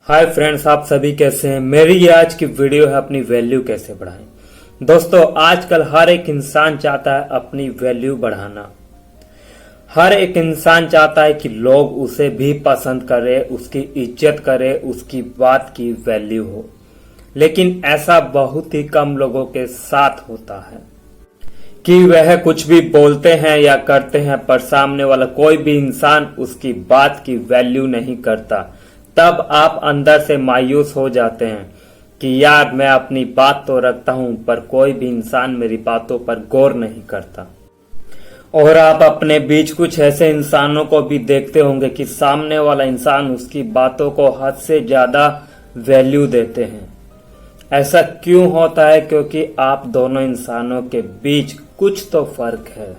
Hi friends, आप सभी कैसे हैं। मेरी ये आज की वीडियो है अपनी वैल्यू कैसे बढ़ाएं। दोस्तों, आजकल हर एक इंसान चाहता है अपनी वैल्यू बढ़ाना। हर एक इंसान चाहता है कि लोग उसे भी पसंद करें, उसकी इज्जत करें, उसकी बात की वैल्यू हो। लेकिन ऐसा बहुत ही कम लोगों के साथ होता है कि वह कुछ भी बोलते हैं या करते हैं पर सामने वाला कोई भी इंसान उसकी बात की वैल्यू नहीं करता। तब आप अंदर से मायूस हो जाते हैं कि यार, मैं अपनी बात तो रखता हूं पर कोई भी इंसान मेरी बातों पर गौर नहीं करता। और आप अपने बीच कुछ ऐसे इंसानों को भी देखते होंगे कि सामने वाला इंसान उसकी बातों को हद से ज्यादा वैल्यू देते हैं। ऐसा क्यों होता है? क्योंकि आप दोनों इंसानों के बीच कुछ तो फर्क है।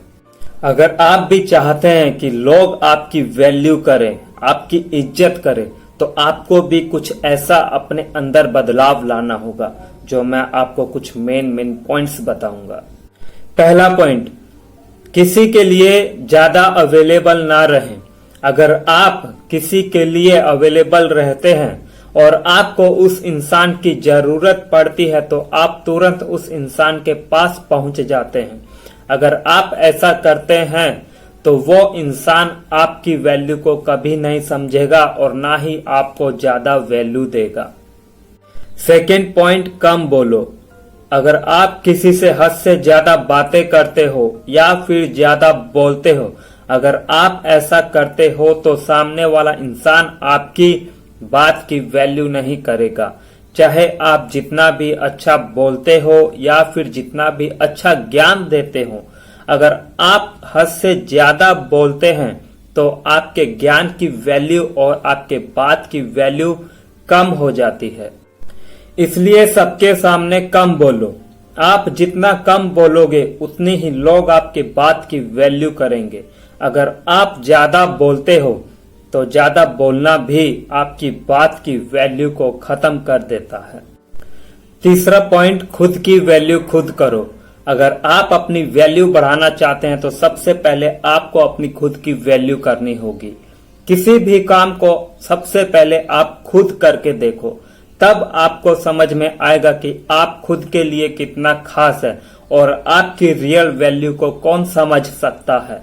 अगर आप भी चाहते हैं कि लोग आपकी वैल्यू करें, आपकी इज्जत करें, तो आपको भी कुछ ऐसा अपने अंदर बदलाव लाना होगा, जो मैं आपको कुछ मेन पॉइंट्स बताऊंगा। पहला पॉइंट, किसी के लिए ज्यादा अवेलेबल ना रहें। अगर आप किसी के लिए अवेलेबल रहते हैं और आपको उस इंसान की जरूरत पड़ती है तो आप तुरंत उस इंसान के पास पहुंच जाते हैं। अगर आप ऐसा करते हैं तो वो इंसान आपकी वैल्यू को कभी नहीं समझेगा और ना ही आपको ज्यादा वैल्यू देगा। सेकेंड पॉइंट, कम बोलो। अगर आप किसी से हद से ज्यादा बातें करते हो या फिर ज्यादा बोलते हो, अगर आप ऐसा करते हो तो सामने वाला इंसान आपकी बात की वैल्यू नहीं करेगा। चाहे आप जितना भी अच्छा बोलते हो या फिर जितना भी अच्छा ज्ञान देते हो, अगर आप हद से ज्यादा बोलते हैं तो आपके ज्ञान की वैल्यू और आपके बात की वैल्यू कम हो जाती है। इसलिए सबके सामने कम बोलो। आप जितना कम बोलोगे उतनी ही लोग आपके बात की वैल्यू करेंगे। अगर आप ज्यादा बोलते हो तो ज्यादा बोलना भी आपकी बात की वैल्यू को खत्म कर देता है। तीसरा पॉइंट, खुद की वैल्यू खुद करो। अगर आप अपनी वैल्यू बढ़ाना चाहते हैं तो सबसे पहले आपको अपनी खुद की वैल्यू करनी होगी। किसी भी काम को सबसे पहले आप खुद करके देखो, तब आपको समझ में आएगा कि आप खुद के लिए कितना खास है और आपकी रियल वैल्यू को कौन समझ सकता है।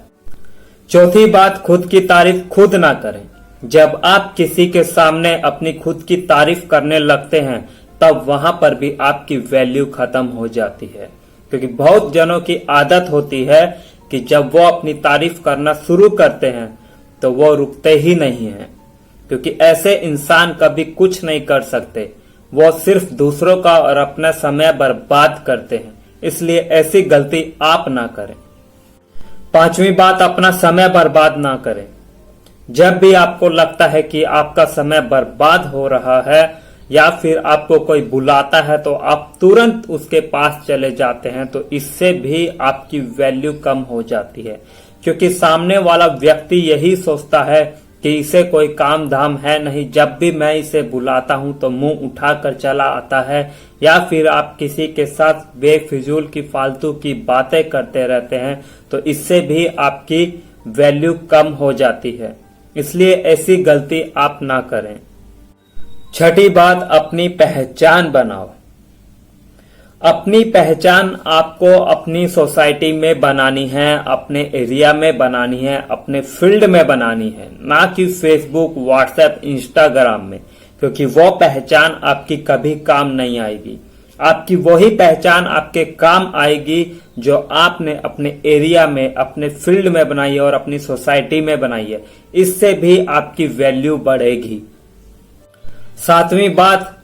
चौथी बात, खुद की तारीफ खुद ना करें। जब आप किसी के सामने अपनी खुद की तारीफ करने लगते हैं तब वहां पर भी आपकी वैल्यू खत्म हो जाती है। क्योंकि बहुत जनों की आदत होती है कि जब वो अपनी तारीफ करना शुरू करते हैं तो वो रुकते ही नहीं हैं। क्योंकि ऐसे इंसान कभी कुछ नहीं कर सकते, वो सिर्फ दूसरों का और अपना समय बर्बाद करते हैं। इसलिए ऐसी गलती आप ना करें। पांचवी बात, अपना समय बर्बाद ना करें। जब भी आपको लगता है कि आपका समय बर्बाद हो रहा है या फिर आपको कोई बुलाता है तो आप तुरंत उसके पास चले जाते हैं, तो इससे भी आपकी वैल्यू कम हो जाती है। क्योंकि सामने वाला व्यक्ति यही सोचता है कि इसे कोई काम धाम है नहीं, जब भी मैं इसे बुलाता हूं तो मुंह उठाकर चला आता है। या फिर आप किसी के साथ बेफिजूल की फालतू की बातें करते रहते हैं तो इससे भी आपकी वैल्यू कम हो जाती है। इसलिए ऐसी गलती आप ना करें। छठी बात, अपनी पहचान बनाओ। अपनी पहचान आपको अपनी सोसाइटी में बनानी है, अपने एरिया में बनानी है, अपने फील्ड में बनानी है, ना कि फेसबुक, व्हाट्सएप, इंस्टाग्राम में। क्योंकि वो पहचान आपकी कभी काम नहीं आएगी। आपकी वही पहचान आपके काम आएगी जो आपने अपने एरिया में, अपने फील्ड में बनाई है और अपनी सोसाइटी में बनाई है। इससे भी आपकी वैल्यू बढ़ेगी। सातवीं बात,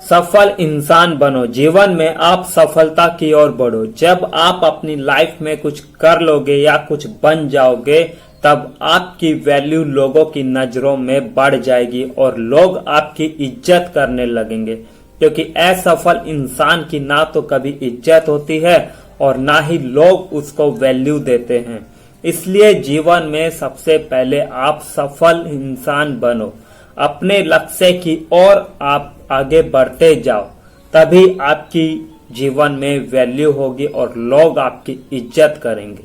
सफल इंसान बनो। जीवन में आप सफलता की ओर बढ़ो। जब आप अपनी लाइफ में कुछ कर लोगे या कुछ बन जाओगे तब आपकी वैल्यू लोगों की नजरों में बढ़ जाएगी और लोग आपकी इज्जत करने लगेंगे। क्योंकि असफल इंसान की ना तो कभी इज्जत होती है और ना ही लोग उसको वैल्यू देते हैं। इसलिए जीवन में सबसे पहले आप सफल इंसान बनो। अपने लक्ष्य की ओर आप आगे बढ़ते जाओ, तभी आपकी जीवन में वैल्यू होगी और लोग आपकी इज्जत करेंगे।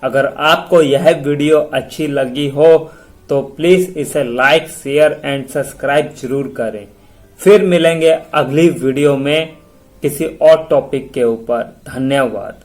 अगर आपको यह वीडियो अच्छी लगी हो तो प्लीज इसे लाइक, शेयर एंड सब्सक्राइब जरूर करें। फिर मिलेंगे अगली वीडियो में किसी और टॉपिक के ऊपर। धन्यवाद।